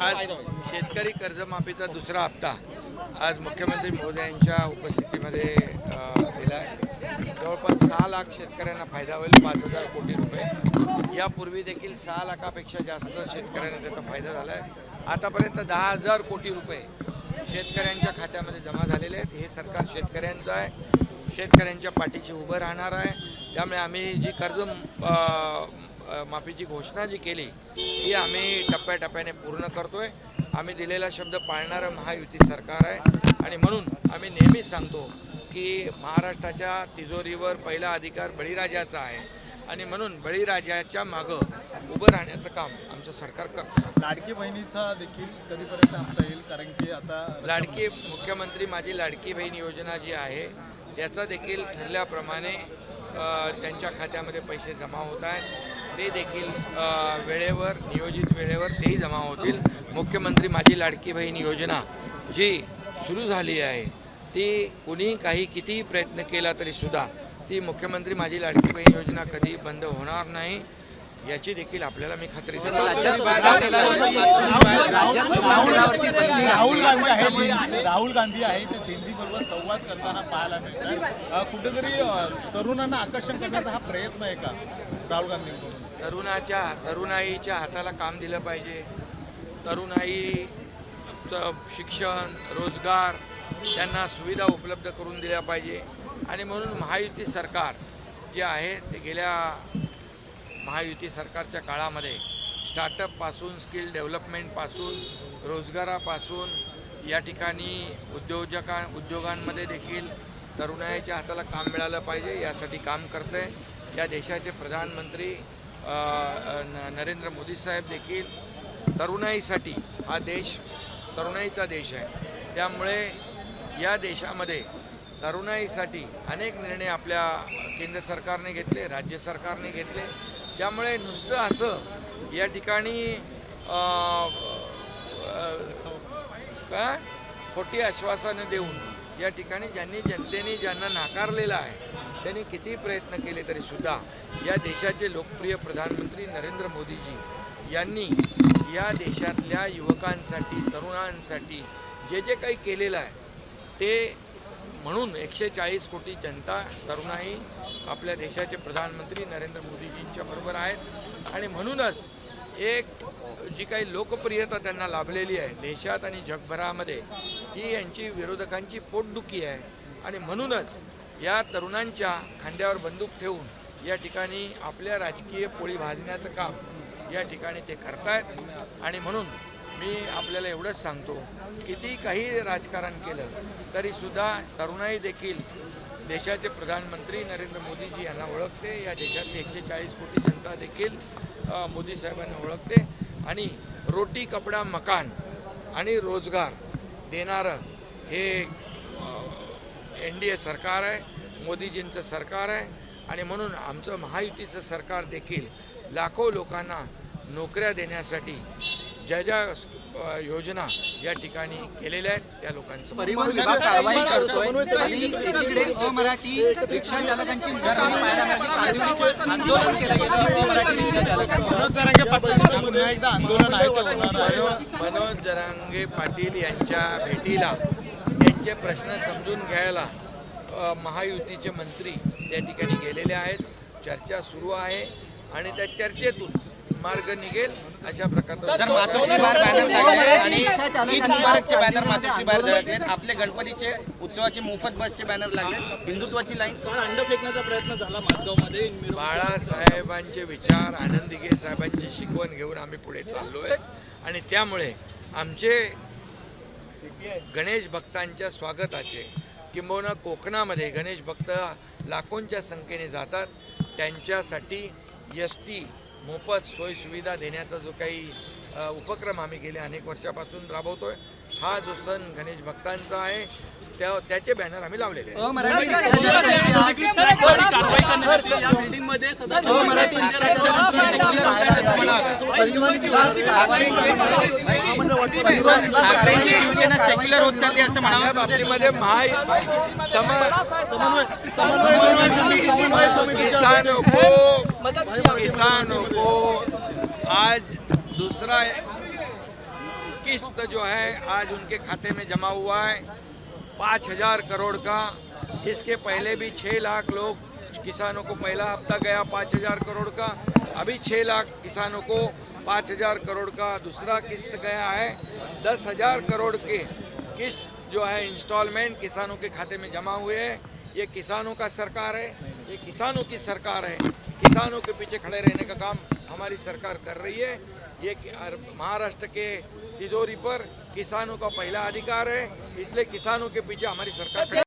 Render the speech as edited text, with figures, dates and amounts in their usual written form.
आज शेतकरी कर्जमाफीचा दुसरा हप्ता आज मुख्यमंत्री महोदयांच्या उपस्थितीमध्ये दिला आहे। जवळपास 6 लाख शेतकऱ्यांना फायदा होईल, 5,000 कोटी रुपये। यापूर्वी देखील 6 लाखापेक्षा जास्त शेतकऱ्यांना त्याचा फायदा झाला आहे। आतापर्यंत 10,000 कोटी रुपये शेतकऱ्यांच्या खात्यामध्ये जमा झालेले आहेत। हे सरकार शेतकऱ्यांचं आहे, शेतकऱ्यांच्या पाठीशी उभं राहणार आहे। त्यामुळे आम्ही जी कर्ज माफीची घोषणा जी केली ती आम्ही टप्प्याटप्प्याने पूर्ण करतोय। आम्ही दिलेला शब्द पाळणारं महायुती सरकार आहे आणि म्हणून आम्ही नेहमीच सांगतो की महाराष्ट्राच्या तिजोरीवर पहिला अधिकार बळीराजाचा आहे आणि म्हणून बळीराजाच्या मागं उभं राहण्याचं काम आमचं सरकार करतं। लाडकी बहिणीचा देखील कधीपर्यंत हप्ता येईल? कारण की आता लाडकी मुख्यमंत्री माझी लाडकी बहीण योजना जी आहे त्याचा देखील ठरल्याप्रमाणे त्यांच्या खात्यामध्ये पैसे जमा होत आहेत। ते देखील वेळेवर नियोजित वेळेवर तेही जमा होतील। मुख्यमंत्री माझी लाडकी बहीण योजना जी सुरू झाली आहे ती कुणी काही कितीही प्रयत्न केला तरीसुद्धा ती मुख्यमंत्री माझी लाडकी बहीण योजना कधी बंद होणार नाही याची देखील आपल्याला मी खात्री देतो। राहुल गांधी आहे ते जेनझीबरोबर संवाद करताना पाहायला मिळतात। कुठेतरी तरुणांना आकर्षण करण्याचा हा प्रयत्न आहे का राहुल गांधींकडून? तरुणाईच्या हाताला काम दिलं पाहिजे। तरुणाईचं शिक्षण, रोजगार त्यांना सुविधा उपलब्ध करून दिल्या पाहिजे आणि म्हणून महायुती सरकार जे आहे ते गेल्या महायुती सरकारच्या काळामध्ये स्टार्टअपपासून स्किल डेव्हलपमेंटपासून रोजगारापासून या ठिकाणी उद्योगांमध्ये देखील तरुणाईच्या हाताला काम मिळालं पाहिजे यासाठी काम करते। या देशाचे प्रधानमंत्री नरेंद्र मोदी साहेब देखील तरुणाईसाठी हा देश तरुणाईचा देश आहे। त्यामुळे या देशामध्ये तरुणाईसाठी अनेक निर्णय आपल्या केंद्र सरकारने घेतले, राज्य सरकारने घेतले। त्यामुळे नुसतं असं या ठिकाणी काय खोटी आश्वासनं देऊन या ठिकाणी जनतेने ज्यांना नाकारलेलं आहे त्यांनी किती प्रयत्न केले तरीसुद्धा या देशाचे लोकप्रिय प्रधानमंत्री नरेंद्र मोदीजी यांनी या देशातल्या युवकांसाठी तरुणांसाठी जे जे काही केलेलं आहे ते म्हणून 140 कोटी जनता तरुणाई आपल्या देशाचे प्रधानमंत्री नरेंद्र मोदीजींच्या बरोबर आहेत आणि म्हणूनच एक जी काही लोकप्रियता त्यांना लाभलेली आहे देशात आणि जगभरामध्ये ही यांची विरोधकांची पोटदुखी आहे आणि म्हणूनच या तरुणांच्या खांद्यावर बंदूक ठेवून या ठिकाणी आपल्या राजकीय पोळी भाजण्याचं काम या ठिकाणी ते करतायत आणि म्हणून मी आपल्याला एवढंच सांगतो किती काही राजकारण केलं तरीसुद्धा तरुणाई देखील देशाचे प्रधानमंत्री नरेंद्र मोदीजी यांना ओळखते। या देशातली 140 कोटी जनता देखील मोदी साहेबांना ओळखते आणि रोटी कपडा मकान आणि रोजगार देणारं हे NDA सरकार आहे, मोदीजींचं सरकार आहे आणि म्हणून आमचं महायुतीचं सरकार देखील लाखो लोकांना नोकऱ्या देण्यासाठी ज्या ज्या योजना या ठिकाणी केलेल्या आहेत त्या लोकांचं परिवहन विभाग कारवाई करतोय आणि एकीकडे अमराठी रिक्षा चालकांची मुसळधार पाहायला मिळाली। आंदोलन केलं गेलं अमराठी रिक्षा मनोज जरांगे पाटील यांच्या भेटीला त्यांचे प्रश्न समजून घ्यायला महायुतीचे मंत्री त्या ठिकाणी गेलेले आहेत। चर्चा सुरू आहे आणि त्या चर्चेतून मार्ग निघेल अशा प्रकारचा आपले गणपतीचे उत्सवाचे मोफत बसचे बॅनर लागले, हिंदुत्वाची लाईन अंड फेकण्याचा प्रयत्न झाला माझगावमध्ये। बाळासाहेबांचे विचार आनंदीगे साहेबांची शिकवण घेऊन आम्ही पुढे चाललोय आणि त्यामुळे आमचे गणेश भक्तांच्या स्वागताचे किंबहुना कोकणामध्ये गणेश भक्त लाखोंच्या संख्येने जातात त्यांच्यासाठी ST मोफत सोयीसुविधा देण्याचा जो काही उपक्रम आम्ही गेल्या अनेक वर्षापासून राबवतोय हा जो सण गणेश भक्तांचा आहे त्याचे बॅनर आम्ही लावलेले आहेत। बाबतीमध्ये किसानों को आज दूसरा किस्त जो है आज उनके खाते में जमा हुआ है 5,000 करोड़ का। इसके पहले भी 6 लाख लोग किसानों को पहला हफ्ता गया 5,000 करोड़ का, अभी 6 लाख किसानों को 5,000 करोड़ का दूसरा किस्त गया है। 10,000 करोड़ के किस्त जो है इंस्टॉलमेंट किसानों के खाते में जमा हुए हैं। ये किसानों का सरकार है, ये किसानों की सरकार है। किसानों के पीछे खड़े रहने का काम हमारी सरकार कर रही है। ये महाराष्ट्र के तिजोरी पर किसानों का पहला अधिकार है, इसलिए किसानों के पीछे हमारी सरकार